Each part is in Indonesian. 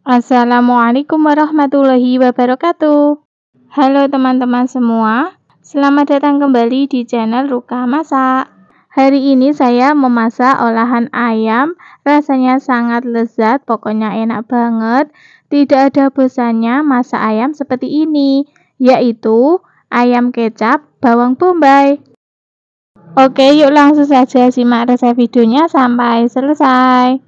Assalamualaikum warahmatullahi wabarakatuh. Halo teman-teman semua, selamat datang kembali di channel Ruka Masak. Hari ini saya memasak olahan ayam, rasanya sangat lezat, pokoknya enak banget. Tidak ada bosannya masak ayam seperti ini, yaitu ayam kecap bawang bombay. Oke, yuk langsung saja simak resep videonya sampai selesai.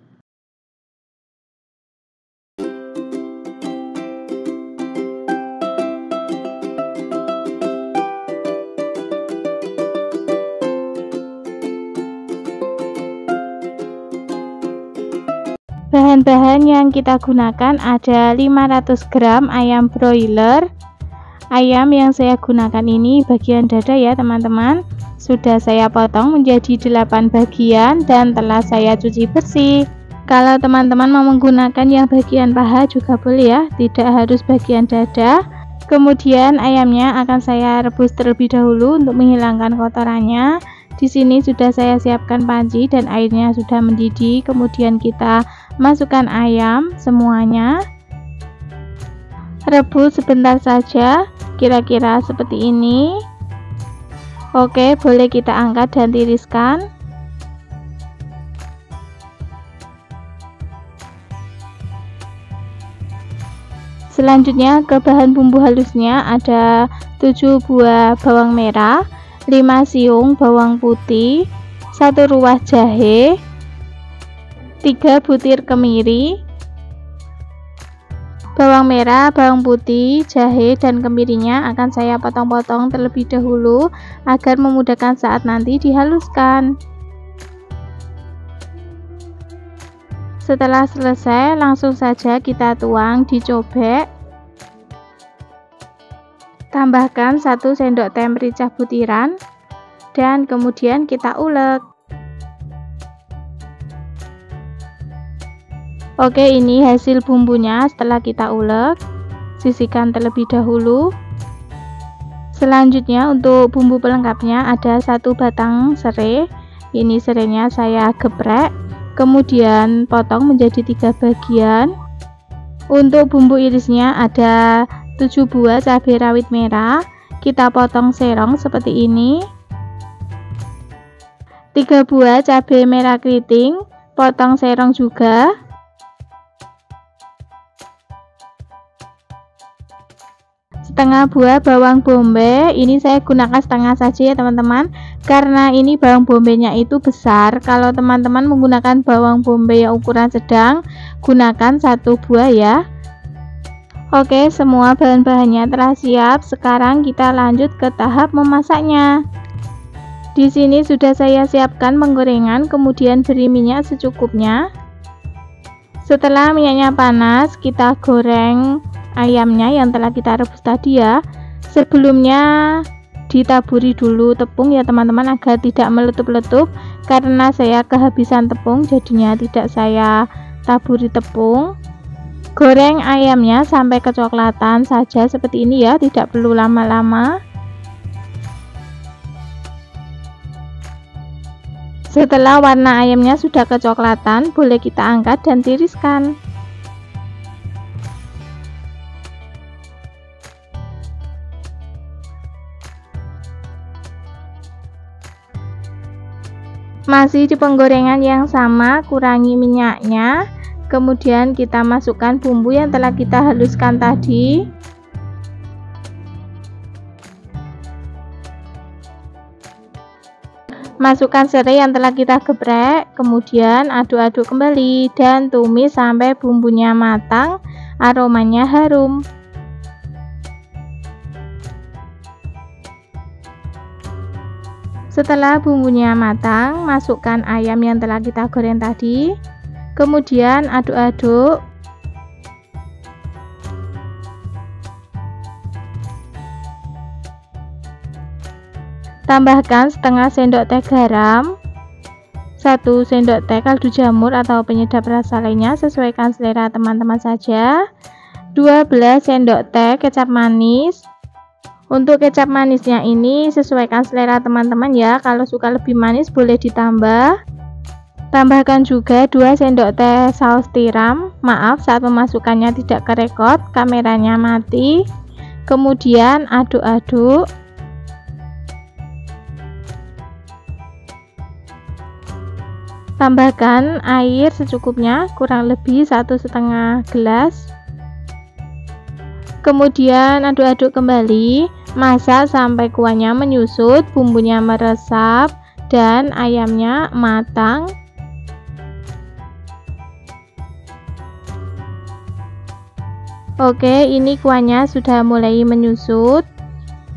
Bahan-bahan yang kita gunakan ada 500 gram ayam broiler. Ayam yang saya gunakan ini bagian dada ya teman-teman. Sudah saya potong menjadi 8 bagian dan telah saya cuci bersih. Kalau teman-teman mau menggunakan yang bagian paha juga boleh ya, tidak harus bagian dada. Kemudian ayamnya akan saya rebus terlebih dahulu untuk menghilangkan kotorannya. Di sini sudah saya siapkan panci dan airnya sudah mendidih. Kemudian kita masukkan ayam semuanya, rebus sebentar saja, kira-kira seperti ini. Oke, boleh kita angkat dan tiriskan. Selanjutnya ke bahan bumbu halusnya ada 7 buah bawang merah, 5 siung bawang putih, 1 ruas jahe, 3 butir kemiri. Bawang merah, bawang putih, jahe, dan kemirinya akan saya potong-potong terlebih dahulu agar memudahkan saat nanti dihaluskan. Setelah selesai, langsung saja kita tuang di cobek. Tambahkan 1 sendok teh merica butiran dan kemudian kita ulek. Oke, ini hasil bumbunya setelah kita ulek. Sisihkan terlebih dahulu. Selanjutnya untuk bumbu pelengkapnya ada 1 batang serai. Ini serainya saya geprek, kemudian potong menjadi 3 bagian. Untuk bumbu irisnya ada 7 buah cabai rawit merah. Kita potong serong seperti ini. 3 buah cabai merah keriting, potong serong juga. Setengah buah bawang bombay, ini saya gunakan setengah saja ya teman-teman, karena ini bawang bombaynya itu besar. Kalau teman-teman menggunakan bawang bombay yang ukuran sedang, gunakan 1 buah ya. Oke, semua bahan-bahannya telah siap. Sekarang kita lanjut ke tahap memasaknya. Di sini sudah saya siapkan penggorengan, kemudian beri minyak secukupnya. Setelah minyaknya panas, kita goreng ayamnya yang telah kita rebus tadi ya. Sebelumnya ditaburi dulu tepung ya teman-teman agar tidak meletup-letup, karena saya kehabisan tepung jadinya tidak saya taburi tepung. Goreng ayamnya sampai kecoklatan saja seperti ini ya, tidak perlu lama-lama. Setelah warna ayamnya sudah kecoklatan, boleh kita angkat dan tiriskan. Masih di penggorengan yang sama, kurangi minyaknya. Kemudian kita masukkan bumbu yang telah kita haluskan tadi. Masukkan serai yang telah kita geprek, kemudian aduk-aduk kembali dan tumis sampai bumbunya matang, aromanya harum. Setelah bumbunya matang, masukkan ayam yang telah kita goreng tadi, kemudian aduk-aduk. Tambahkan setengah sendok teh garam, 1 sendok teh kaldu jamur atau penyedap rasa lainnya, sesuaikan selera teman-teman saja. 12 sendok teh kecap manis. Untuk kecap manisnya ini sesuaikan selera teman-teman ya. Kalau suka lebih manis boleh ditambah. Tambahkan juga 2 sendok teh saus tiram. Maaf, saat memasukkannya tidak kerekod, kameranya mati. Kemudian aduk-aduk. Tambahkan air secukupnya, kurang lebih 1,5 gelas. Kemudian aduk-aduk kembali, masak sampai kuahnya menyusut, bumbunya meresap, dan ayamnya matang. Oke, ini kuahnya sudah mulai menyusut.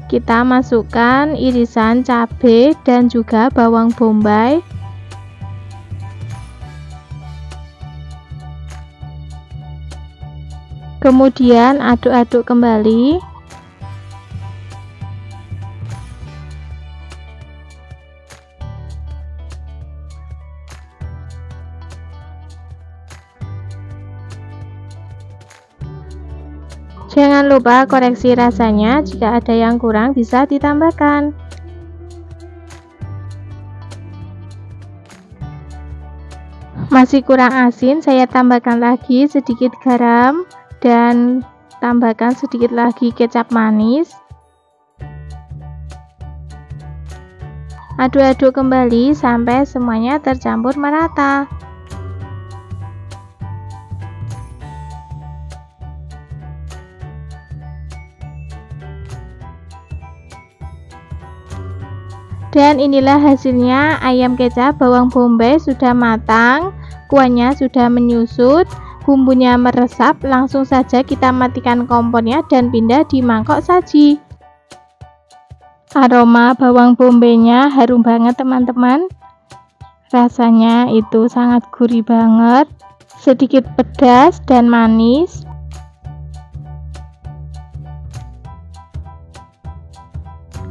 Kita masukkan irisan cabai dan juga bawang bombay. Kemudian aduk-aduk kembali. Jangan lupa koreksi rasanya, jika ada yang kurang bisa ditambahkan. Masih kurang asin, saya tambahkan lagi sedikit garam dan tambahkan sedikit lagi kecap manis. Aduk-aduk kembali sampai semuanya tercampur merata. Dan inilah hasilnya, ayam kecap bawang bombay sudah matang, kuahnya sudah menyusut, bumbunya meresap. Langsung saja kita matikan kompornya dan pindah di mangkok saji. Aroma bawang bombaynya harum banget teman-teman. Rasanya itu sangat gurih banget, sedikit pedas dan manis.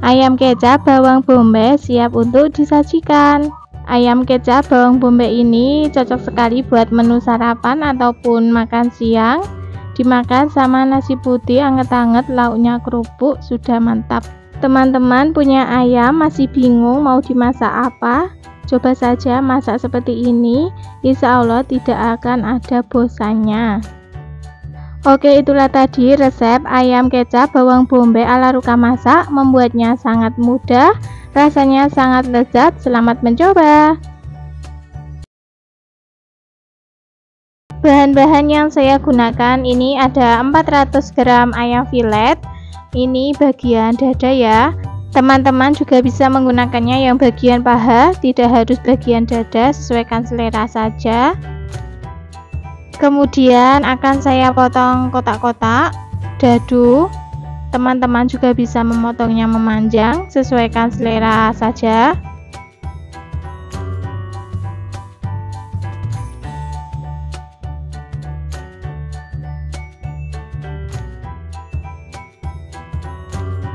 Ayam kecap bawang bombay siap untuk disajikan. Ayam kecap bawang bombay ini cocok sekali buat menu sarapan ataupun makan siang. Dimakan sama nasi putih anget-anget, lauknya kerupuk, sudah mantap. Teman-teman punya ayam masih bingung mau dimasak apa? Coba saja masak seperti ini, insya Allah tidak akan ada bosannya. Oke, itulah tadi resep ayam kecap bawang bombay ala Ruka Masak. Membuatnya sangat mudah, rasanya sangat lezat. Selamat mencoba. Bahan-bahan yang saya gunakan ini ada 400 gram ayam filet. Ini bagian dada ya. Teman-teman juga bisa menggunakannya yang bagian paha, tidak harus bagian dada, sesuaikan selera saja. Kemudian akan saya potong kotak-kotak dadu. Teman-teman juga bisa memotongnya memanjang, sesuaikan selera saja.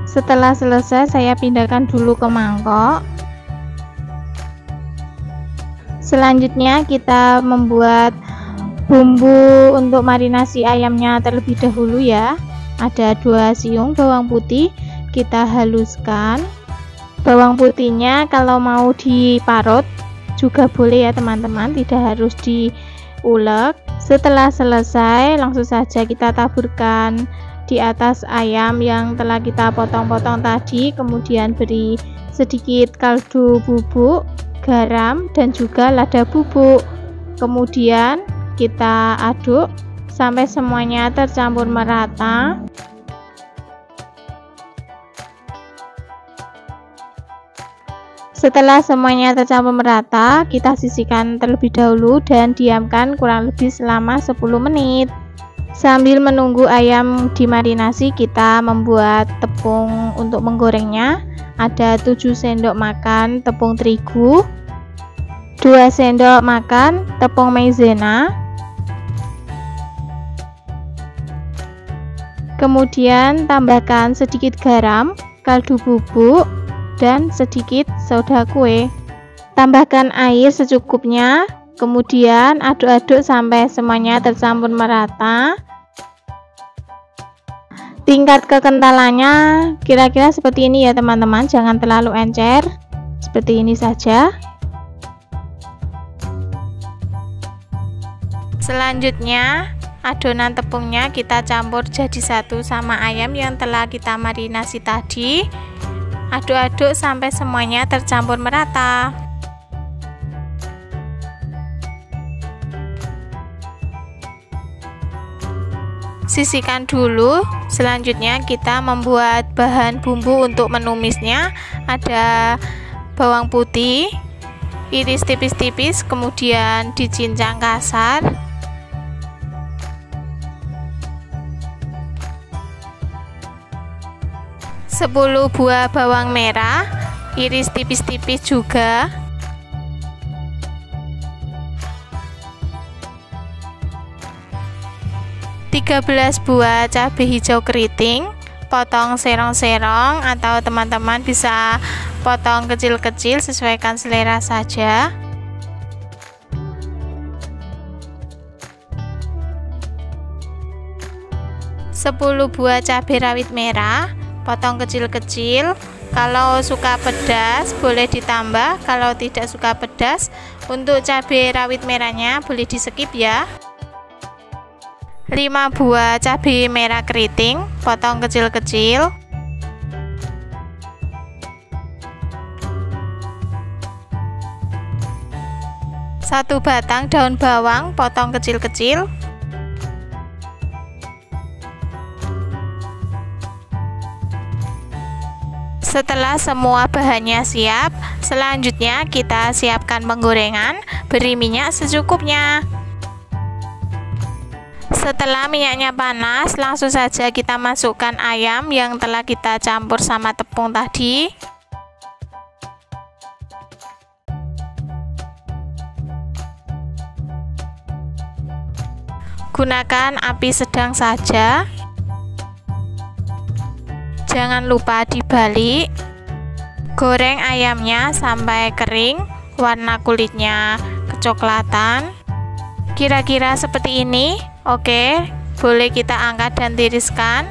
Setelah selesai, saya pindahkan dulu ke mangkok. Selanjutnya kita membuat bumbu untuk marinasi ayamnya terlebih dahulu ya. Ada 2 siung bawang putih, kita haluskan. Bawang putihnya kalau mau diparut juga boleh ya teman-teman, tidak harus diulek. Setelah selesai, langsung saja kita taburkan di atas ayam yang telah kita potong-potong tadi. Kemudian beri sedikit kaldu bubuk, garam, dan juga lada bubuk. Kemudian kita aduk sampai semuanya tercampur merata. Setelah semuanya tercampur merata, kita sisihkan terlebih dahulu dan diamkan kurang lebih selama 10 menit. Sambil menunggu ayam dimarinasi, kita membuat tepung untuk menggorengnya. Ada 7 sendok makan tepung terigu, 2 sendok makan tepung maizena. Kemudian tambahkan sedikit garam, kaldu bubuk, dan sedikit soda kue. Tambahkan air secukupnya, kemudian aduk-aduk sampai semuanya tercampur merata. Tingkat kekentalannya kira-kira seperti ini ya teman-teman, jangan terlalu encer, seperti ini saja. Selanjutnya adonan tepungnya kita campur jadi satu sama ayam yang telah kita marinasi tadi. Aduk-aduk sampai semuanya tercampur merata. Sisihkan dulu. Selanjutnya kita membuat bahan bumbu untuk menumisnya. Ada bawang putih, iris tipis-tipis, kemudian dicincang kasar. Sepuluh buah bawang merah, iris tipis-tipis juga. 13 buah cabai hijau keriting, potong serong-serong atau teman-teman bisa potong kecil-kecil, sesuaikan selera saja. 10 buah cabai rawit merah, potong kecil-kecil. Kalau suka pedas boleh ditambah, kalau tidak suka pedas untuk cabai rawit merahnya boleh di skip ya. 5 buah cabai merah keriting, potong kecil-kecil. 1 batang daun bawang, potong kecil-kecil. Setelah semua bahannya siap, selanjutnya kita siapkan penggorengan, beri minyak secukupnya. Setelah minyaknya panas, langsung saja kita masukkan ayam yang telah kita campur sama tepung tadi. Gunakan api sedang saja. Jangan lupa dibalik. Goreng ayamnya sampai kering, warna kulitnya kecoklatan. Kira-kira seperti ini. Oke, boleh kita angkat dan tiriskan.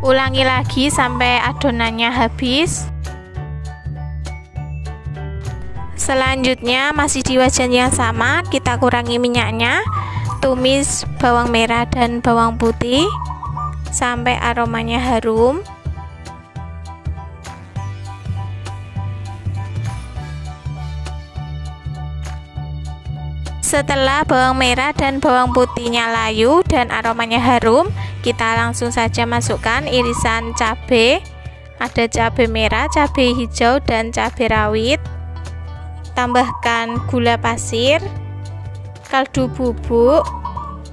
Ulangi lagi sampai adonannya habis. Selanjutnya masih di wajan yang sama, kita kurangi minyaknya. Tumis bawang merah dan bawang putih sampai aromanya harum. Setelah bawang merah dan bawang putihnya layu dan aromanya harum, kita langsung saja masukkan irisan cabai. Ada cabai merah, cabai hijau, dan cabai rawit. Tambahkan gula pasir, kaldu bubuk,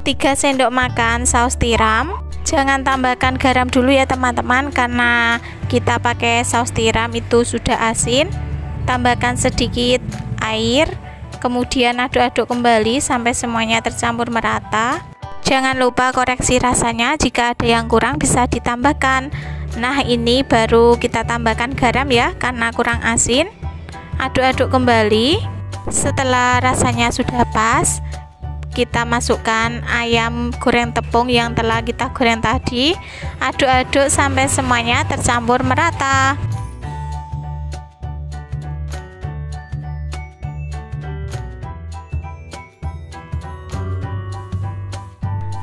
3 sendok makan saus tiram. Jangan tambahkan garam dulu ya teman-teman, karena kita pakai saus tiram itu sudah asin. Tambahkan sedikit air, kemudian aduk-aduk kembali sampai semuanya tercampur merata. Jangan lupa koreksi rasanya, jika ada yang kurang bisa ditambahkan. Nah, ini baru kita tambahkan garam ya, karena kurang asin. Aduk-aduk kembali. Setelah rasanya sudah pas, kita masukkan ayam goreng tepung yang telah kita goreng tadi. Aduk-aduk sampai semuanya tercampur merata.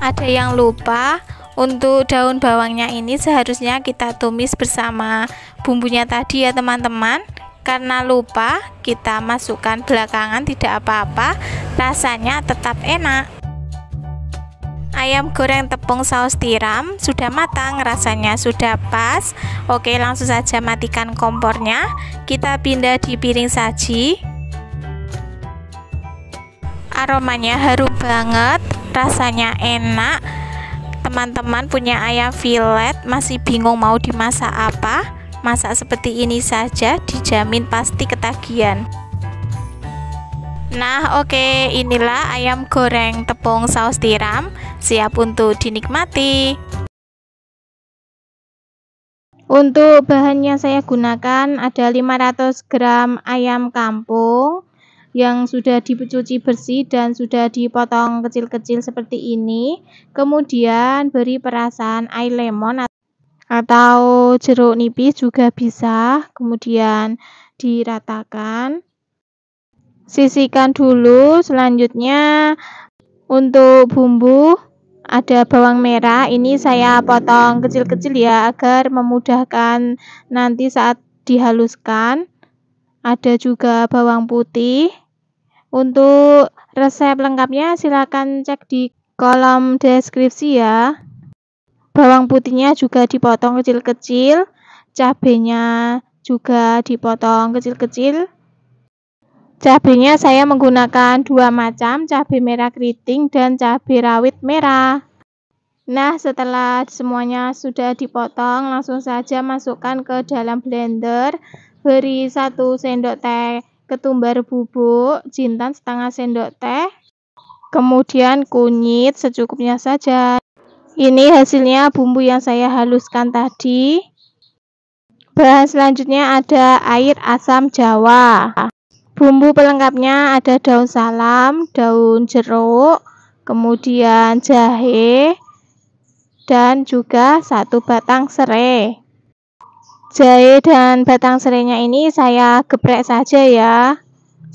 Ada yang lupa, untuk daun bawangnya ini seharusnya kita tumis bersama bumbunya tadi ya teman-teman. Karena lupa, kita masukkan belakangan, tidak apa-apa, rasanya tetap enak. Ayam goreng tepung saus tiram sudah matang, rasanya sudah pas. Oke, langsung saja matikan kompornya. Kita pindah di piring saji. Aromanya harum banget, rasanya enak. Teman-teman punya ayam filet, masih bingung mau dimasak apa? Masak seperti ini saja, dijamin pasti ketagihan. Nah, oke, inilah ayam goreng tepung saus tiram, siap untuk dinikmati. Untuk bahannya saya gunakan ada 500 gram ayam kampung yang sudah dicuci bersih dan sudah dipotong kecil-kecil seperti ini. Kemudian beri perasan air lemon atau jeruk nipis juga bisa, kemudian diratakan. Sisihkan dulu. Selanjutnya untuk bumbu ada bawang merah, ini saya potong kecil-kecil ya agar memudahkan nanti saat dihaluskan. Ada juga bawang putih. Untuk resep lengkapnya silakan cek di kolom deskripsi ya. Bawang putihnya juga dipotong kecil-kecil, cabenya juga dipotong kecil-kecil. Cabenya saya menggunakan 2 macam, cabai merah keriting dan cabai rawit merah. Nah, setelah semuanya sudah dipotong, langsung saja masukkan ke dalam blender. Beri 1 sendok teh ketumbar bubuk, jintan setengah sendok teh, kemudian kunyit secukupnya saja. Ini hasilnya bumbu yang saya haluskan tadi. Bahan selanjutnya ada air asam jawa. Bumbu pelengkapnya ada daun salam, daun jeruk, kemudian jahe, dan juga 1 batang serai. Jahe dan batang serainya ini saya geprek saja ya,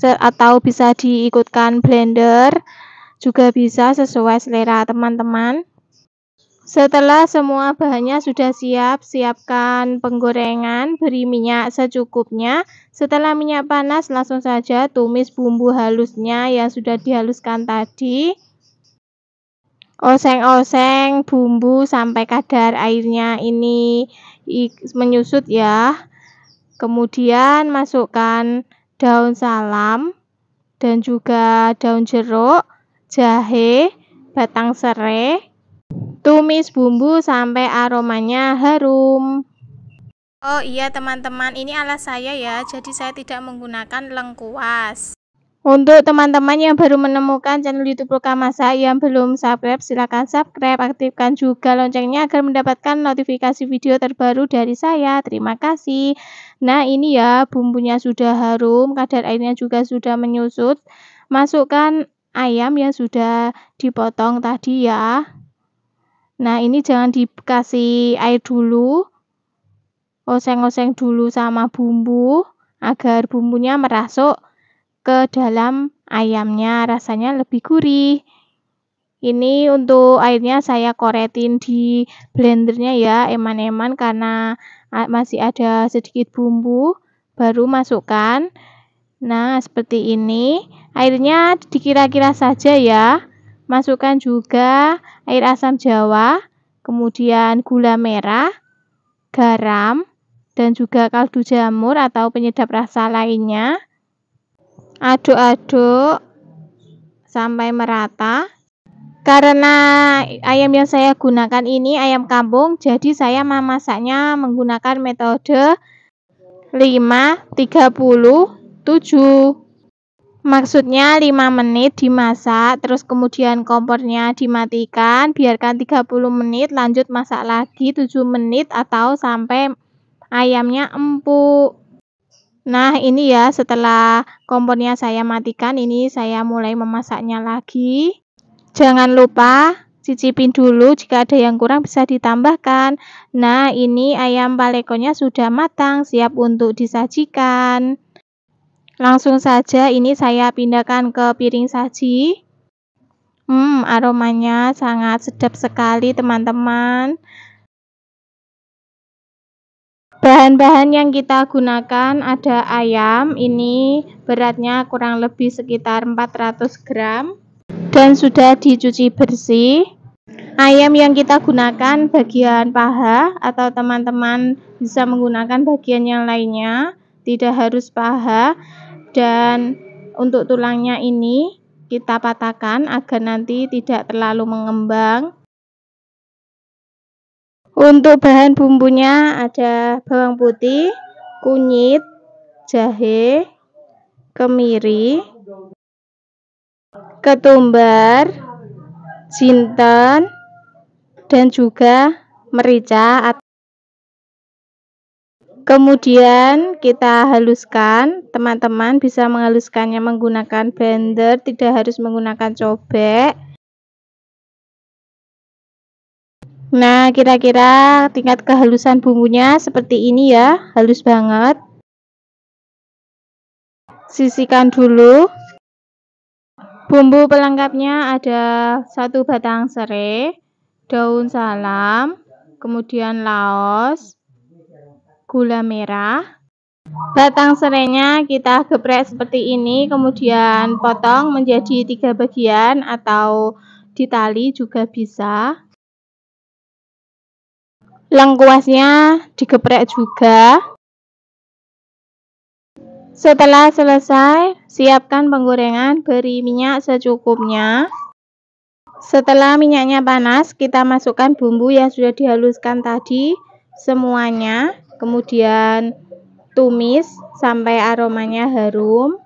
atau bisa diikutkan blender, juga bisa sesuai selera teman-teman. Setelah semua bahannya sudah siap, siapkan penggorengan, beri minyak secukupnya. Setelah minyak panas, langsung saja tumis bumbu halusnya yang sudah dihaluskan tadi. Oseng-oseng bumbu sampai kadar airnya ini menyusut ya. Kemudian masukkan daun salam dan juga daun jeruk, jahe, batang serai. Tumis bumbu sampai aromanya harum. Oh iya teman-teman, ini alas saya ya, jadi saya tidak menggunakan lengkuas. Untuk teman-teman yang baru menemukan channel YouTube Luka Masak yang belum subscribe, silahkan subscribe, aktifkan juga loncengnya agar mendapatkan notifikasi video terbaru dari saya. Terima kasih. Nah ini ya, bumbunya sudah harum, kadar airnya juga sudah menyusut. Masukkan ayam yang sudah dipotong tadi ya. Nah ini jangan dikasih air dulu, oseng-oseng dulu sama bumbu agar bumbunya merasuk ke dalam ayamnya, rasanya lebih gurih. Ini untuk airnya saya koretin di blendernya ya, eman-eman karena masih ada sedikit bumbu, baru masukkan. Nah seperti ini, airnya dikira-kira saja ya. Masukkan juga air asam jawa, kemudian gula merah, garam, dan juga kaldu jamur atau penyedap rasa lainnya. Aduk-aduk sampai merata. Karena ayam yang saya gunakan ini ayam kampung, jadi saya memasaknya menggunakan metode 5-30-7. Maksudnya 5 menit dimasak, terus kemudian kompornya dimatikan, biarkan 30 menit, lanjut masak lagi 7 menit atau sampai ayamnya empuk. Nah ini ya, setelah kompornya saya matikan, ini saya mulai memasaknya lagi. Jangan lupa cicipin dulu, jika ada yang kurang bisa ditambahkan. Nah ini ayam palekonya sudah matang, siap untuk disajikan. Langsung saja ini saya pindahkan ke piring saji. Aromanya sangat sedap sekali teman-teman. Bahan-bahan yang kita gunakan ada ayam, ini beratnya kurang lebih sekitar 400 gram dan sudah dicuci bersih. Ayam yang kita gunakan bagian paha, atau teman-teman bisa menggunakan bagian yang lainnya, tidak harus paha. Dan untuk tulangnya ini kita patahkan agar nanti tidak terlalu mengembang. Untuk bahan bumbunya ada bawang putih, kunyit, jahe, kemiri, ketumbar, jinten, dan juga merica. Kemudian kita haluskan, teman-teman bisa menghaluskannya menggunakan blender, tidak harus menggunakan cobek. Nah kira-kira tingkat kehalusan bumbunya seperti ini ya, halus banget. Sisihkan dulu. Bumbu pelengkapnya ada 1 batang serai, daun salam, kemudian laos, gula merah. Batang serainya kita geprek seperti ini, kemudian potong menjadi 3 bagian atau ditali juga bisa. Lengkuasnya digeprek juga. Setelah selesai, siapkan penggorengan, beri minyak secukupnya. Setelah minyaknya panas, kita masukkan bumbu yang sudah dihaluskan tadi semuanya, kemudian tumis sampai aromanya harum.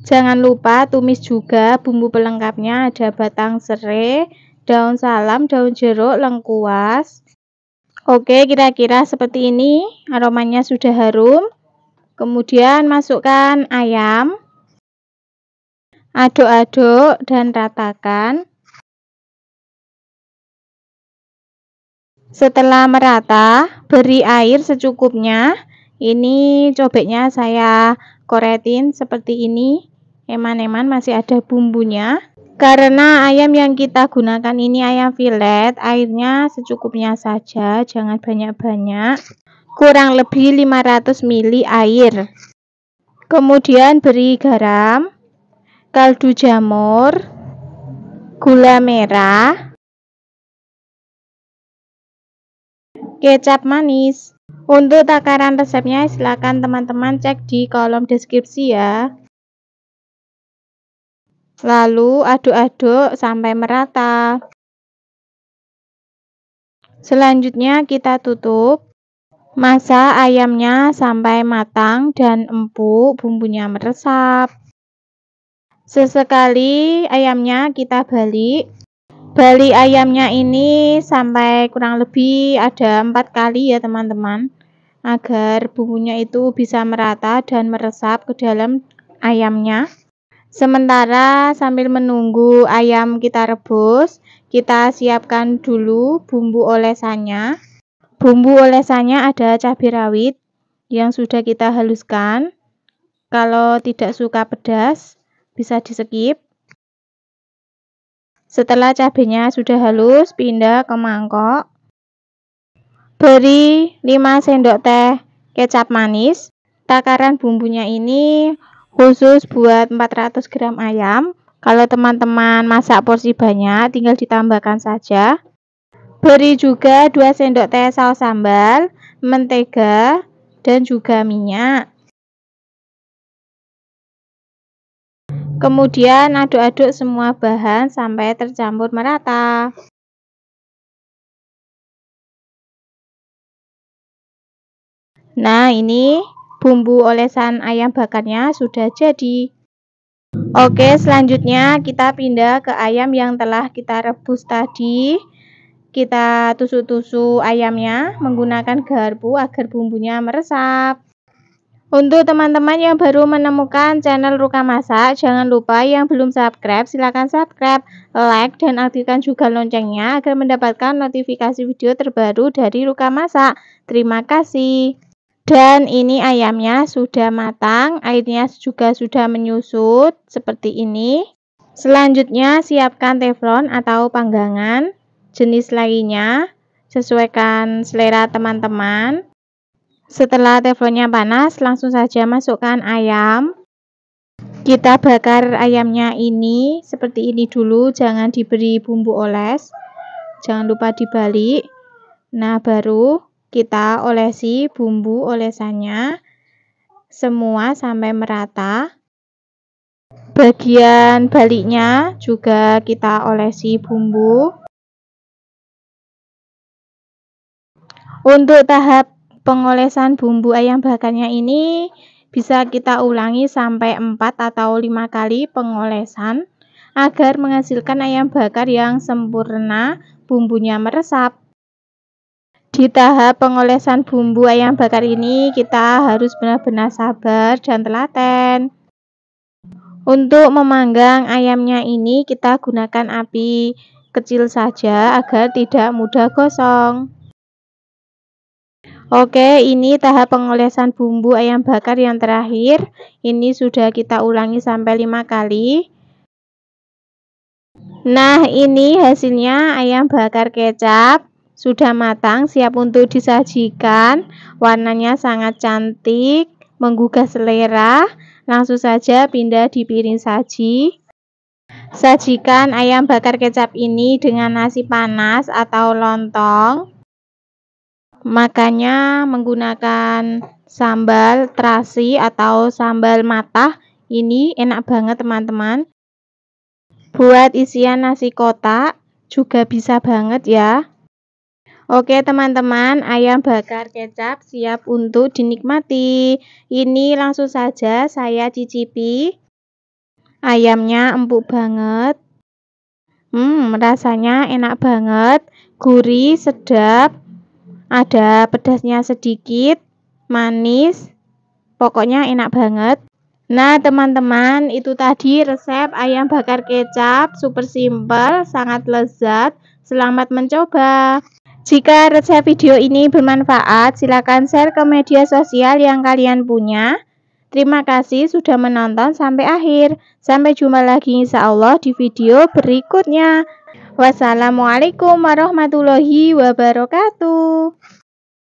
Jangan lupa tumis juga bumbu pelengkapnya, ada batang serai, daun salam, daun jeruk, lengkuas. Oke, kira-kira seperti ini, aromanya sudah harum. Kemudian masukkan ayam, aduk-aduk dan ratakan. Setelah merata, beri air secukupnya. Ini cobeknya saya koretin seperti ini, eman-eman masih ada bumbunya. Karena ayam yang kita gunakan ini ayam filet, airnya secukupnya saja, jangan banyak-banyak. Kurang lebih 500 ml air. Kemudian beri garam, kaldu jamur, gula merah, kecap manis. Untuk takaran resepnya silakan teman-teman cek di kolom deskripsi ya. Lalu aduk-aduk sampai merata. Selanjutnya kita tutup. Masak ayamnya sampai matang dan empuk, bumbunya meresap. Sesekali ayamnya kita balik. Balik ayamnya ini sampai kurang lebih ada 4 kali ya teman-teman, agar bumbunya itu bisa merata dan meresap ke dalam ayamnya. Sementara sambil menunggu ayam kita rebus, kita siapkan dulu bumbu olesannya. Bumbu olesannya ada cabai rawit yang sudah kita haluskan. Kalau tidak suka pedas, bisa di-skip. Setelah cabenya sudah halus, pindah ke mangkok. Beri 5 sendok teh kecap manis. Takaran bumbunya ini khusus buat 400 gram ayam. Kalau teman-teman masak porsi banyak, tinggal ditambahkan saja. Beri juga 2 sendok teh saus sambal, mentega, dan juga minyak. Kemudian aduk-aduk semua bahan sampai tercampur merata. Nah, ini bumbu olesan ayam bakarnya sudah jadi. Oke, selanjutnya kita pindah ke ayam yang telah kita rebus tadi. Kita tusuk-tusuk ayamnya menggunakan garpu agar bumbunya meresap. Untuk teman-teman yang baru menemukan channel Ruka Masak, jangan lupa yang belum subscribe, silahkan subscribe, like, dan aktifkan juga loncengnya agar mendapatkan notifikasi video terbaru dari Ruka Masak. Terima kasih. Dan ini ayamnya sudah matang, airnya juga sudah menyusut seperti ini. Selanjutnya siapkan teflon atau panggangan. Jenis lainnya sesuaikan selera teman-teman. Setelah teflonnya panas, langsung saja masukkan ayam. Kita bakar ayamnya ini seperti ini dulu, jangan diberi bumbu oles. Jangan lupa dibalik. Nah, baru kita olesi bumbu olesannya semua sampai merata. Bagian baliknya juga kita olesi bumbu. Untuk tahap pengolesan bumbu ayam bakarnya ini bisa kita ulangi sampai 4 atau 5 kali pengolesan agar menghasilkan ayam bakar yang sempurna, bumbunya meresap. Di tahap pengolesan bumbu ayam bakar ini kita harus benar-benar sabar dan telaten. Untuk memanggang ayamnya ini kita gunakan api kecil saja agar tidak mudah gosong. Oke, ini tahap pengolesan bumbu ayam bakar yang terakhir. Ini sudah kita ulangi sampai 5 kali. Nah, ini hasilnya ayam bakar kecap. Sudah matang, siap untuk disajikan. Warnanya sangat cantik, menggugah selera. Langsung saja pindah di piring saji. Sajikan ayam bakar kecap ini dengan nasi panas atau lontong. Makannya menggunakan sambal terasi atau sambal matah. Ini enak banget teman-teman. Buat isian nasi kotak juga bisa banget ya. Oke teman-teman, ayam bakar kecap siap untuk dinikmati. Ini langsung saja saya cicipi. Ayamnya empuk banget. Rasanya enak banget, gurih, sedap. Ada pedasnya sedikit, manis. Pokoknya enak banget. Nah teman-teman, itu tadi resep ayam bakar kecap, super simple, sangat lezat. Selamat mencoba. Jika resep video ini bermanfaat, silakan share ke media sosial yang kalian punya. Terima kasih sudah menonton sampai akhir. Sampai jumpa lagi insya Allah di video berikutnya. Wassalamualaikum warahmatullahi wabarakatuh.